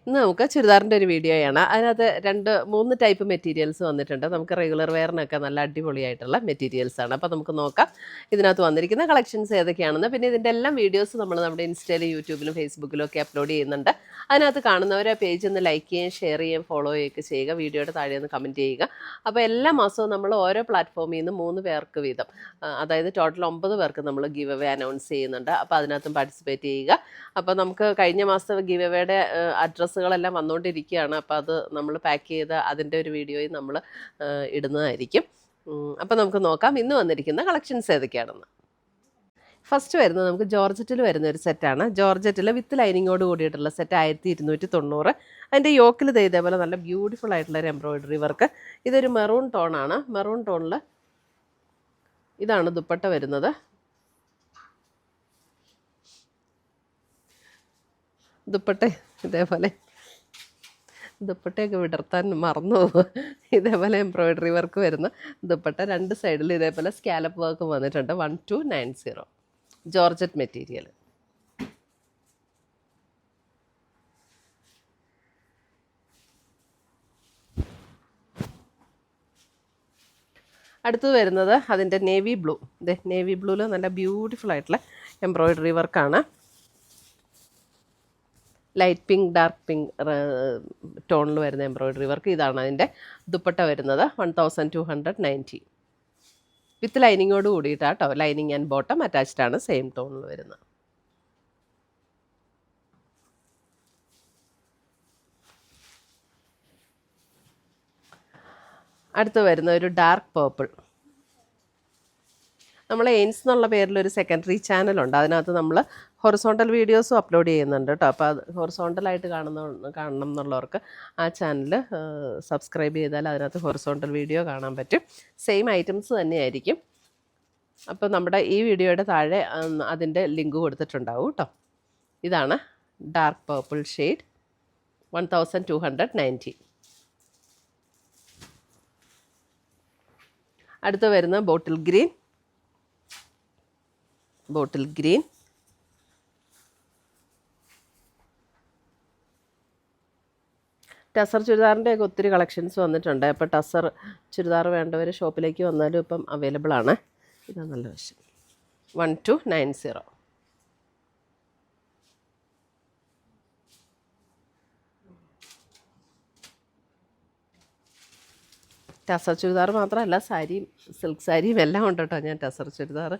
ഇന്ന് നമുക്ക് ചുരിദാറിൻ്റെ ഒരു വീഡിയോയാണ്. അതിനകത്ത് 3 ടൈപ്പ് മെറ്റീരിയൽസ് വന്നിട്ടുണ്ട്. നമുക്ക് റെഗുലർ വെയറിനൊക്കെ നല്ല അടിപൊളിയായിട്ടുള്ള മെറ്റീരിയൽസാണ്. അപ്പോൾ നമുക്ക് നോക്കാം ഇതിനകത്ത് വന്നിരിക്കുന്ന കളക്ഷൻസ് ഏതൊക്കെയാണെന്ന്. പിന്നെ ഇതിൻ്റെ എല്ലാം വീഡിയോസ് നമ്മൾ നമ്മുടെ ഇൻസ്റ്റയിലും യൂട്യൂബിലും ഫേസ്ബുക്കിലും ഒക്കെ അപ്ലോഡ് ചെയ്യുന്നുണ്ട്. അതിനകത്ത് കാണുന്നവരെ പേജ് ഒന്ന് ലൈക്ക് ചെയ്യുകയും ഷെയർ ചെയ്യുകയും ഫോളോ ചെയ്യുകയൊക്കെ ചെയ്യുക. വീഡിയോയുടെ താഴെ ഒന്ന് കമൻറ്റ് ചെയ്യുക. അപ്പോൾ എല്ലാ മാസവും നമ്മൾ ഓരോ പ്ലാറ്റ്ഫോമിൽ നിന്ന് 3 പേർക്ക് വീതം, അതായത് ടോട്ടൽ 9 പേർക്ക് നമ്മൾ ഗിവ് അവേ അനൗൺസ് ചെയ്യുന്നുണ്ട്. അപ്പോൾ അതിനകത്തും പാർട്ടിസിപ്പേറ്റ് ചെയ്യുക. അപ്പോൾ നമുക്ക് കഴിഞ്ഞ മാസത്തെ ഗിവ് അവേയുടെ അഡ്രസ്സുകളെല്ലാം വന്നുകൊണ്ടിരിക്കുകയാണ്. അപ്പോൾ അത് നമ്മൾ പാക്ക് ചെയ്ത് അതിൻ്റെ ഒരു വീഡിയോയും നമ്മൾ ഇടുന്നതായിരിക്കും. അപ്പോൾ നമുക്ക് നോക്കാം ഇന്ന് വന്നിരിക്കുന്ന കളക്ഷൻസ് ഏതൊക്കെയാണെന്ന്. ഫസ്റ്റ് വരുന്നത് നമുക്ക് ജോർജറ്റിൽ വരുന്ന ഒരു സെറ്റാണ്. ജോർജറ്റിൽ വിത്ത് ലൈനിങ്ങോട് കൂടിയിട്ടുള്ള സെറ്റ് 1290. അതിൻ്റെ യോക്കിൽ ഇതേപോലെ നല്ല ബ്യൂട്ടിഫുൾ ആയിട്ടുള്ള ഒരു എംബ്രോയിഡറി വർക്ക്. ഇതൊരു മെറൂൺ ടോണാണ്. മെറൂൺ ടോണിൽ ഇതാണ് ദുപ്പട്ട വരുന്നത്. ദുപ്പട്ട ഇതേപോലെ, ദുപ്പട്ടയൊക്കെ വിടർത്താൻ മറന്നു പോകും. ഇതേപോലെ എംബ്രോയിഡറി വർക്ക് വരുന്ന ദുപ്പട്ട, 2 സൈഡിൽ ഇതേപോലെ സ്കാലപ്പ് വർക്ക് വന്നിട്ടുണ്ട്. 1290 ജോർജറ്റ് മെറ്റീരിയൽ. അടുത്തത് വരുന്നത് അതിൻ്റെ നേവി ബ്ലൂ. നേവി ബ്ലൂവിൽ നല്ല ബ്യൂട്ടിഫുൾ ആയിട്ടുള്ള എംബ്രോയിഡറി വർക്കാണ്. ലൈറ്റ് പിങ്ക്, ഡാർക്ക് പിങ്ക് ടോണിൽ വരുന്ന എംബ്രോയിഡറി വർക്ക്. ഇതാണ് അതിൻ്റെ ദുപ്പട്ട വരുന്നത്. 1290 വിത്ത് ലൈനിങ്ങോട് കൂടിയിട്ടാണ് കേട്ടോ. ലൈനിങ് ആൻഡ് ബോട്ടം അറ്റാച്ച്ഡ് ആണ്. സെയിം ടോണിൽ വരുന്നത്. അടുത്ത് വരുന്ന ഒരു ഡാർക്ക് പേർപ്പിൾ. നമ്മൾ എയിൻസ് എന്നുള്ള പേരിലൊരു സെക്കൻഡറി ചാനലുണ്ട്. അതിനകത്ത് നമ്മൾ ഹൊറിസോണ്ടൽ വീഡിയോസും അപ്ലോഡ് ചെയ്യുന്നുണ്ട് കേട്ടോ. അപ്പോൾ അത് ഹൊറിസോണ്ടലായിട്ട് കാണണം എന്നുള്ളവർക്ക് ആ ചാനൽ സബ്സ്ക്രൈബ് ചെയ്താൽ അതിനകത്ത് ഹൊറിസോണ്ടൽ വീഡിയോ കാണാൻ പറ്റും. സെയിം ഐറ്റംസ് തന്നെയായിരിക്കും. അപ്പോൾ നമ്മുടെ ഈ വീഡിയോയുടെ താഴെ അതിൻ്റെ ലിങ്ക് കൊടുത്തിട്ടുണ്ടാവും കേട്ടോ. ഇതാണ് ഡാർക്ക് പേർപ്പിൾ ഷെയ്ഡ്. 1290. അടുത്ത് വരുന്ന bottle green. Bottle green. Tussar ചുരിദാറിൻ്റെയൊക്കെ ഒത്തിരി കളക്ഷൻസ് വന്നിട്ടുണ്ട്. അപ്പോൾ ടസർ ചുരിദാർ വേണ്ടവർ ഷോപ്പിലേക്ക് വന്നാലും ഇപ്പം അവൈലബിൾ ആണ്. ഇതാണ് നല്ല വശം. 1290. ടസർ ചുരിദാർ മാത്രമല്ല, സാരിയും സിൽക്ക് സാരിയും എല്ലാം ഉണ്ട് കേട്ടോ. ഞാൻ ടസർ ചുരിദാർ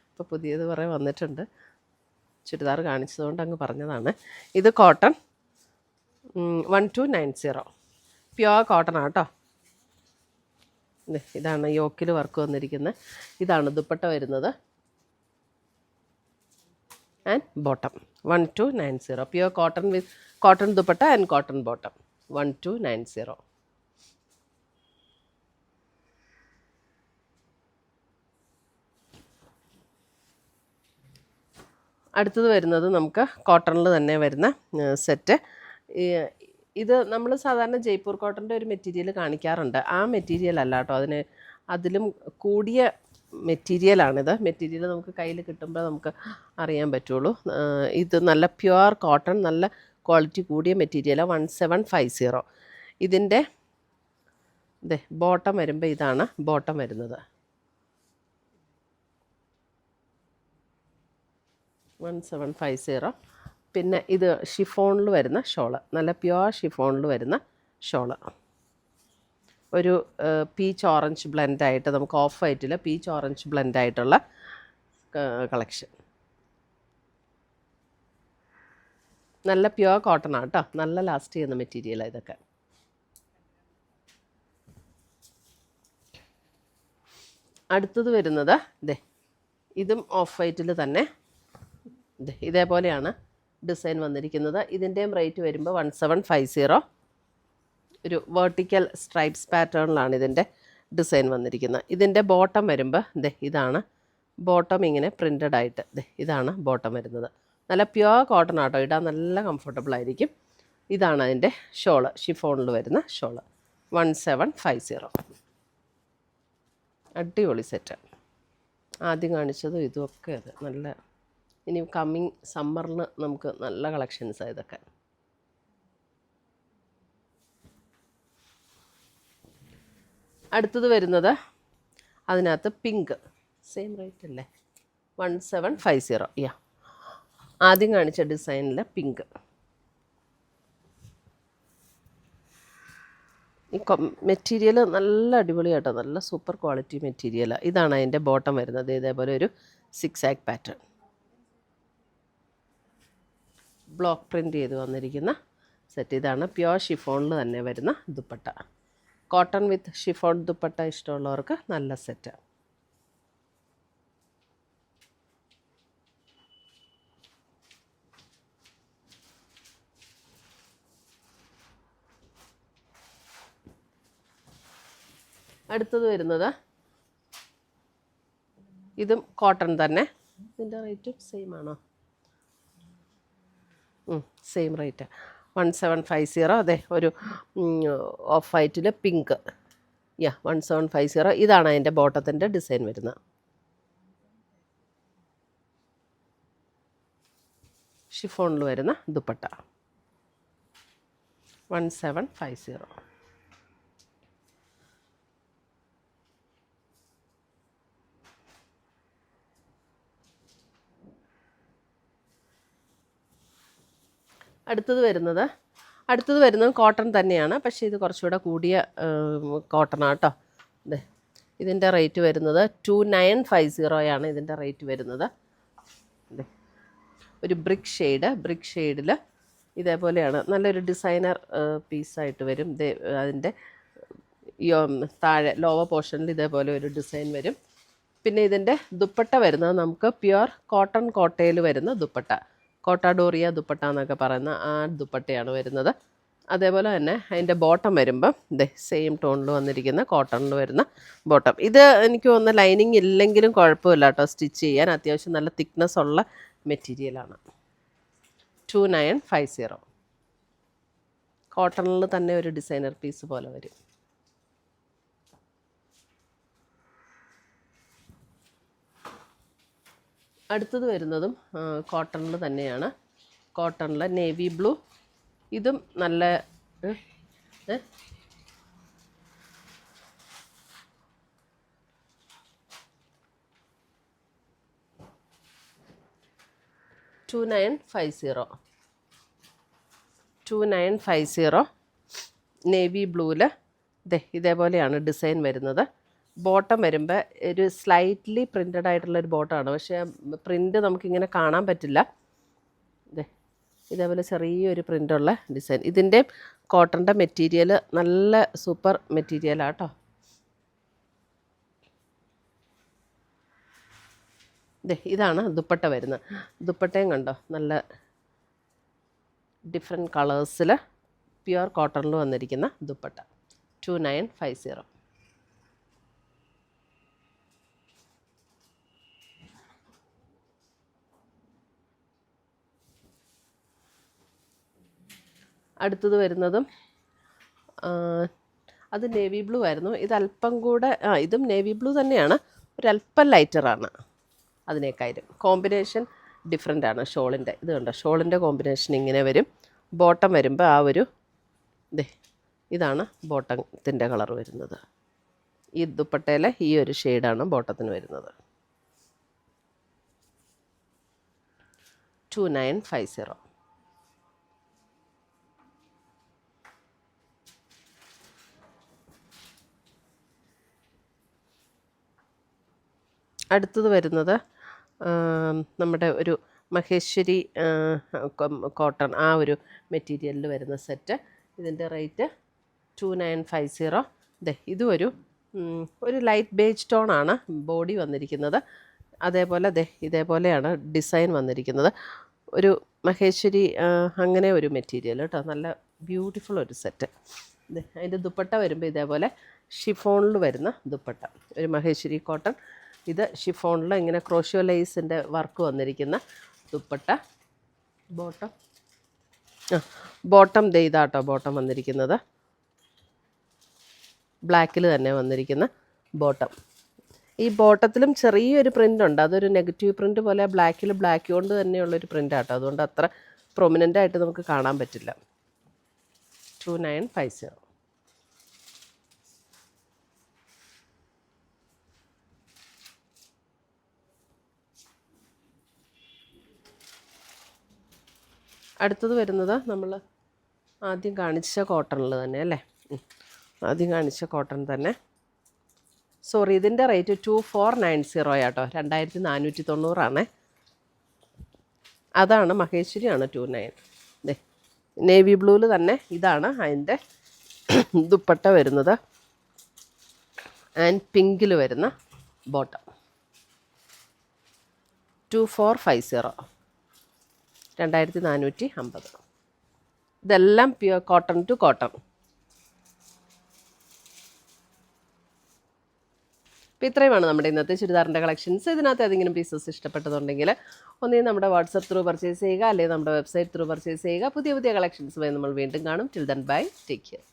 ഇപ്പോൾ പുതിയത് കുറേ വന്നിട്ടുണ്ട്. ചുരിദാർ കാണിച്ചതുകൊണ്ട് അങ്ങ് പറഞ്ഞതാണ്. ഇത് കോട്ടൺ. 1290 പ്യുവർ കോട്ടൺ ആണ് കേട്ടോ. ഇതാണ് യോക്കിൽ വർക്ക് വന്നിരിക്കുന്നത്. ഇതാണ് ദുപ്പട്ട വരുന്നത് and bottom. 1290 pure cotton with cotton dupatta and cotton bottom. 1290. അടുത്തത് വരുന്നത് നമുക്ക് കോട്ടണിൽ തന്നെ വരുന്ന സെറ്റ്. ഇത് നമ്മൾ സാധാരണ ജയ്പൂർ കോട്ടൻ്റെ ഒരു മെറ്റീരിയൽ കാണിക്കാറുണ്ട്. ആ മെറ്റീരിയൽ അല്ല കേട്ടോ. അതിലും കൂടിയ മെറ്റീരിയലാണിത്. മെറ്റീരിയൽ നമുക്ക് കയ്യിൽ കിട്ടുമ്പോൾ നമുക്ക് അറിയാൻ പറ്റുള്ളൂ. ഇത് നല്ല പ്യുവർ കോട്ടൺ, നല്ല ക്വാളിറ്റി കൂടിയ മെറ്റീരിയലാണ്. 1750. ഇതിൻ്റെ ബോട്ടം വരുമ്പോൾ ഇതാണ് ബോട്ടം വരുന്നത്. 1750. പിന്നെ ഇത് ഷിഫോണിൽ വരുന്ന ഷോള്, നല്ല പ്യുവർ ഷിഫോണിൽ വരുന്ന ഷോള്. ഒരു പീച്ച് ഓറഞ്ച് ബ്ലെൻഡായിട്ട്, നമുക്ക് ഓഫ് വൈറ്റിൽ പീച്ച് ഓറഞ്ച് ബ്ലെൻഡായിട്ടുള്ള കളക്ഷൻ. നല്ല പ്യുവർ കോട്ടൺ ആണ് കേട്ടോ. നല്ല ലാസ്റ്റ് ചെയ്യുന്ന മെറ്റീരിയലാണ് ഇതൊക്കെ. അടുത്തത് വരുന്നത് ഇതും ഓഫ് വൈറ്റിൽ തന്നെ ഇതേപോലെയാണ് ഡിസൈൻ വന്നിരിക്കുന്നത്. ഇതിൻ്റെയും റേറ്റ് വരുമ്പോൾ 1750. ഒരു വെർട്ടിക്കൽ സ്ട്രൈപ്സ് പാറ്റേണിലാണ് ഇതിൻ്റെ ഡിസൈൻ വന്നിരിക്കുന്നത്. ഇതിൻ്റെ ബോട്ടം വരുമ്പോൾ ഇതാണ് ബോട്ടം. ഇങ്ങനെ പ്രിൻ്റഡ് ആയിട്ട് ഇതാണ് ബോട്ടം വരുന്നത്. നല്ല പ്യുവർ കോട്ടൺ ആട്ടോ. ഇടാൻ നല്ല കംഫർട്ടബിൾ ആയിരിക്കും. ഇതാണ് അതിൻ്റെ ഷോള്, ഷിഫോണിൽ വരുന്ന ഷോള്. 1750. അടിപൊളി സെറ്റ്. ആദ്യം കാണിച്ചതും ഇതുമൊക്കെ അത് നല്ല, ഇനി കമ്മിങ് സമ്മറിന് നമുക്ക് നല്ല കളക്ഷൻസാണ് ഇതൊക്കെ. അടുത്തത് വരുന്നത് അതിനകത്ത് പിങ്ക്, സെയിം റേറ്റ് അല്ലേ, 1750. യാ, ആദ്യം കാണിച്ച ഡിസൈനിൽ പിങ്ക്. ഈ മെറ്റീരിയൽ നല്ല അടിപൊളിയാട്ടോ, നല്ല സൂപ്പർ ക്വാളിറ്റി മെറ്റീരിയലാണ്. ഇതാണ് അതിൻ്റെ ബോട്ടം വരുന്നത്. ഇതേപോലെ ഒരു 6 ആക്ക് പാറ്റേൺ ബ്ലോക്ക് പ്രിൻ്റ് ചെയ്ത് വന്നിരിക്കുന്ന സെറ്റ്. ഇതാണ് പ്യുവർ ഷിഫോണിൽ തന്നെ വരുന്ന ദുപ്പട്ട. കോട്ടൺ വിത്ത് ഷിഫോൺ ദുപ്പട്ട ഇഷ്ടമുള്ളവർക്ക് നല്ല സെറ്റ്. അടുത്തത് വരുന്നത് ഇതും കോട്ടൺ തന്നെ. ഇതിൻ്റെ റേറ്റും സെയിം ആണോ? Same rate, 1750. അതെ, ഒരു ഓഫ് വൈറ്റിൽ പിങ്ക്. യാ, 1750. ഇതാണ് അതിൻ്റെ ബോട്ടത്തിൻ്റെ ഡിസൈൻ വരുന്നത്. ഷിഫോണിൽ വരുന്ന ദുപ്പട്ട 1750. അടുത്തത് വരുന്നത് കോട്ടൺ തന്നെയാണ്, പക്ഷേ ഇത് കുറച്ചുകൂടെ കൂടിയ കോട്ടണാണ് കേട്ടോ. അതെ, ഇതിൻ്റെ റേറ്റ് വരുന്നത് 2950 ഇതിൻ്റെ റേറ്റ് വരുന്നത്. അതെ, ഒരു ബ്രിക്ക് ഷെയ്ഡിൽ ഇതേപോലെയാണ്. നല്ലൊരു ഡിസൈനർ പീസായിട്ട് വരും. അതിൻ്റെ താഴെ ലോവർ പോർഷനിൽ ഇതേപോലെ ഒരു ഡിസൈൻ വരും. പിന്നെ ഇതിൻ്റെ ദുപ്പട്ട വരുന്നത് നമുക്ക് പ്യുവർ കോട്ടൺ കോട്ടയിൽ വരുന്ന ദുപ്പട്ട, കോട്ടാഡോറിയ ദുപ്പട്ട എന്നൊക്കെ പറയുന്ന ആ ദുപ്പട്ടയാണ് വരുന്നത്. അതേപോലെ തന്നെ അതിൻ്റെ ബോട്ടം വരുമ്പം സെയിം ടോണിൽ വന്നിരിക്കുന്ന കോട്ടണിൽ വരുന്ന ബോട്ടം. ഇത് എനിക്ക് തോന്നുന്ന ലൈനിങ് ഇല്ലെങ്കിലും കുഴപ്പമില്ല കേട്ടോ, സ്റ്റിച്ച് ചെയ്യാൻ അത്യാവശ്യം നല്ല തിക്നെസ് ഉള്ള മെറ്റീരിയലാണ്. 2950. കോട്ടണിൽ തന്നെ ഒരു ഡിസൈനർ പീസ് പോലെ വരും. അടുത്തത് വരുന്നതും കോട്ടണിൽ തന്നെയാണ്. കോട്ടണിൽ നേവി ബ്ലൂ. ഇതും നല്ല 2950 നേവി ബ്ലൂവിൽ ഇതേപോലെയാണ് ഡിസൈൻ വരുന്നത്. ബോട്ടം വരുമ്പോൾ ഒരു സ്ലൈറ്റ്ലി പ്രിൻ്റഡ് ആയിട്ടുള്ളൊരു ബോട്ടമാണ്, പക്ഷേ പ്രിൻ്റ് നമുക്കിങ്ങനെ കാണാൻ പറ്റില്ല. ഇതേപോലെ ചെറിയൊരു പ്രിൻ്റുള്ള ഡിസൈൻ. ഇതിൻ്റെ കോട്ടൻ്റെ മെറ്റീരിയൽ നല്ല സൂപ്പർ മെറ്റീരിയലാണ് കേട്ടോ. ഇതാണ് ദുപ്പട്ട വരുന്നത്. ദുപ്പട്ടയും കണ്ടോ, നല്ല ഡിഫറെൻറ്റ് കളേഴ്സിൽ പ്യുവർ കോട്ടണിൽ വന്നിരിക്കുന്ന ദുപ്പട്ട 2950. അടുത്തത് വരുന്നതും അത് നേവി ബ്ലൂ ആയിരുന്നു. ഇത് അല്പം കൂടെ ഇതും നേവി ബ്ലൂ തന്നെയാണ്, ഒരല്പം ലൈറ്ററാണ് അതിനേക്കാളും. കോമ്പിനേഷൻ ഡിഫറെൻ്റ് ആണ് ഷോളിൻ്റെ. ഇത് കണ്ടോ, ഷോളിൻ്റെ കോമ്പിനേഷൻ ഇങ്ങനെ വരും. ബോട്ടം വരുമ്പോൾ ആ ഒരു ഇതാണ് ബോട്ടത്തിൻ്റെ കളർ വരുന്നത്. ഈ ദുപ്പട്ടയിലെ ഈ ഒരു ഷെയ്ഡാണ് ബോട്ടത്തിന് വരുന്നത്. 2950. അടുത്തത് വരുന്നത് നമ്മുടെ ഒരു മഹേശ്വരി കോട്ടൺ ആ ഒരു മെറ്റീരിയലിൽ വരുന്ന സെറ്റ്. ഇതിൻ്റെ റേറ്റ് 2950. ഇതും ഒരു ലൈറ്റ് ബേജ് ടോണാണ് ബോഡി വന്നിരിക്കുന്നത്. അതേപോലെ ഇതേപോലെയാണ് ഡിസൈൻ വന്നിരിക്കുന്നത്. ഒരു മഹേശ്വരി അങ്ങനെ ഒരു മെറ്റീരിയൽ കേട്ടോ, നല്ല ബ്യൂട്ടിഫുൾ ഒരു സെറ്റ്. അതിൻ്റെ ദുപ്പട്ട വരുമ്പോൾ ഇതേപോലെ ഷിഫോണിൽ വരുന്ന ദുപ്പട്ട, ഒരു മഹേശ്വരി കോട്ടൺ. ഇത് ഷിഫോണിൽ ഇങ്ങനെ ക്രോഷ്യോ ലേസിൻ്റെ വർക്ക് വന്നിരിക്കുന്ന ദുപ്പട്ട. ബോട്ടം ഇതാട്ടോ ബോട്ടം വന്നിരിക്കുന്നത്. ബ്ലാക്കിൽ തന്നെ വന്നിരിക്കുന്ന ബോട്ടം. ഈ ബോട്ടത്തിലും ചെറിയൊരു പ്രിൻ്റ് ഉണ്ട്, അതൊരു നെഗറ്റീവ് പ്രിൻ്റ് പോലെ ബ്ലാക്ക് കൊണ്ട് തന്നെയുള്ളൊരു പ്രിൻ്റാട്ടോ, അതുകൊണ്ട് അത്ര പ്രൊമിനൻ്റ് ആയിട്ട് നമുക്ക് കാണാൻ പറ്റില്ല. 2950. അടുത്തത് വരുന്നത് നമ്മൾ ആദ്യം കാണിച്ച കോട്ടണിൽ തന്നെ അല്ലേ? ആദ്യം കാണിച്ച കോട്ടൺ തന്നെ. സോറി, ഇതിൻ്റെ റേറ്റ് 2490 ആട്ടോ, 2490 അതാണ് മഹേശ്വരിയാണ് 29. ദേ നേവി ബ്ലൂവിൽ തന്നെ ഇതാണ് അതിൻ്റെ ദുപ്പട്ട വരുന്നത്. ആൻഡ് പിങ്കിൽ വരുന്ന ബോട്ടം. 2450, 2450. ഇതെല്ലാം പ്യുവർ കോട്ടൺ ടു കോട്ടൺ. അപ്പോൾ ഇത്രയുമാണ് നമ്മുടെ ഇന്നത്തെ ചുരിദാറിൻ്റെ കളക്ഷൻസ്. ഇതിനകത്ത് ഏതെങ്കിലും പീസസ് ഇഷ്ടപ്പെട്ടതുണ്ടെങ്കിൽ ഒന്നുകിൽ നമ്മുടെ വാട്സപ്പ് ത്രൂ പർച്ചേസ് ചെയ്യുക, അല്ലെങ്കിൽ നമ്മുടെ വെബ്സൈറ്റ് ത്രൂ പർച്ചേസ് ചെയ്യുക. പുതിയ പുതിയ കളക്ഷൻസുമായി നമ്മൾ വീണ്ടും കാണും. Till then bye, take care.